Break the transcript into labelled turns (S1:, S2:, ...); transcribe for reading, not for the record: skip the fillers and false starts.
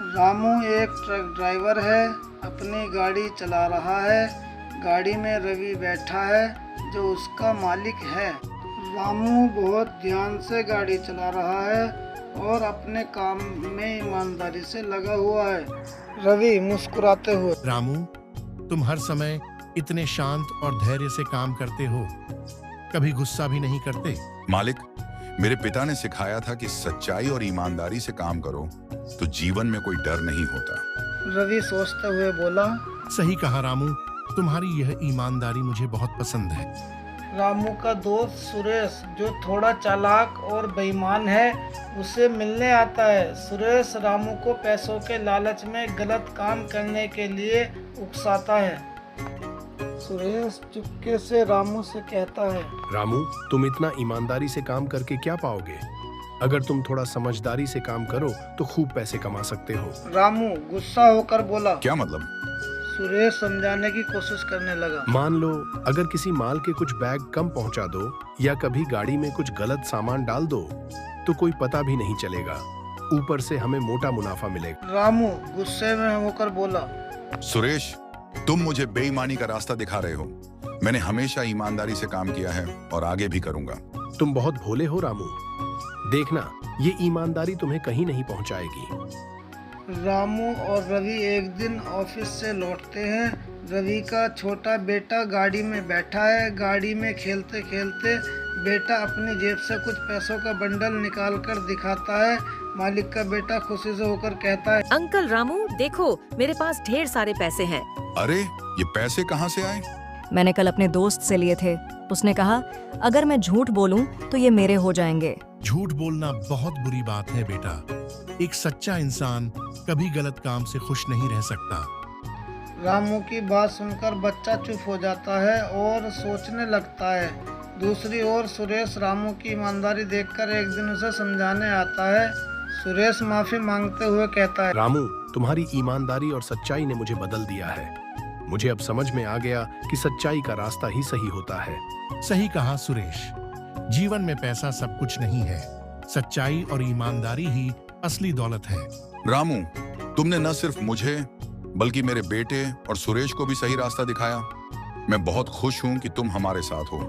S1: रामू एक truck driver है, अपनी गाड़ी चला रहा है। गाड़ी में रवि बैठा है जो उसका मालिक है। रामू बहुत ध्यान से गाड़ी चला रहा है और अपने काम में ईमानदारी से लगा हुआ है। रवि मुस्कुराते हुए,
S2: रामू, तुम हर समय इतने शांत और धैर्य से काम करते हो, कभी गुस्सा भी नहीं करते।
S3: मालिक, मेरे पिता ने सिखाया था कि सच्चाई और ईमानदारी से काम करो तो जीवन में कोई डर नहीं होता।
S1: रवि सोचते हुए बोला।
S2: सही कहा रामू, तुम्हारी यह ईमानदारी मुझे बहुत पसंद है।
S1: रामू का दोस्त सुरेश जो थोड़ा चालाक और बेईमान है उसे मिलने आता है। सुरेश रामू को पैसों के लालच में गलत काम करने के लिए उकसाता है। सुरेश चुपके से रामू से कहता है,
S4: रामू, तुम इतना ईमानदारी से काम करके क्या पाओगे? अगर तुम थोड़ा समझदारी से काम करो तो खूब पैसे कमा सकते हो।
S1: रामू गुस्सा होकर बोला।
S3: क्या मतलब?
S1: सुरेश समझाने की कोशिश करने लगा।
S4: मान लो अगर किसी माल के कुछ बैग कम पहुंचा दो या कभी गाड़ी में कुछ गलत सामान डाल दो तो कोई पता भी नहीं चलेगा, ऊपर से हमें मोटा मुनाफा मिलेगा।
S1: रामू गुस्से में होकर बोला।
S3: सुरेश, तुम मुझे बेईमानी का रास्ता दिखा रहे हो। मैंने हमेशा ईमानदारी से काम किया है और आगे भी करूंगा।
S4: तुम बहुत भोले हो रामू, देखना ये ईमानदारी तुम्हें कहीं नहीं पहुंचाएगी।
S1: रामू और रवि एक दिन ऑफिस से लौटते हैं। रवि का छोटा बेटा गाड़ी में बैठा है। गाड़ी में खेलते खेलते बेटा अपनी जेब से कुछ पैसों का बंडल निकाल कर दिखाता है। मालिक का बेटा खुशी से होकर कहता है,
S5: अंकल रामू, देखो मेरे पास ढेर सारे पैसे हैं।
S3: अरे, ये पैसे कहाँ से आए?
S6: मैंने कल अपने दोस्त से लिए थे। उसने कहा अगर मैं झूठ बोलूं तो ये मेरे हो जाएंगे।
S2: झूठ बोलना बहुत बुरी बात है बेटा। एक सच्चा इंसान कभी गलत काम से खुश नहीं रह सकता।
S1: रामू की बात सुनकर बच्चा चुप हो जाता है और सोचने लगता है। दूसरी ओर सुरेश रामू की ईमानदारी देखकर एक दिन उसे समझाने आता है। सुरेश माफी मांगते हुए कहता है,
S4: रामू, तुम्हारी ईमानदारी और सच्चाई ने मुझे बदल दिया है। मुझे अब समझ में आ गया कि सच्चाई का रास्ता ही सही होता है।
S2: सही कहा सुरेश, जीवन में पैसा सब कुछ नहीं है, सच्चाई और ईमानदारी ही असली दौलत है।
S3: रामू, तुमने न सिर्फ मुझे बल्कि मेरे बेटे और सुरेश को भी सही रास्ता दिखाया। मैं बहुत खुश हूं कि तुम हमारे साथ हो।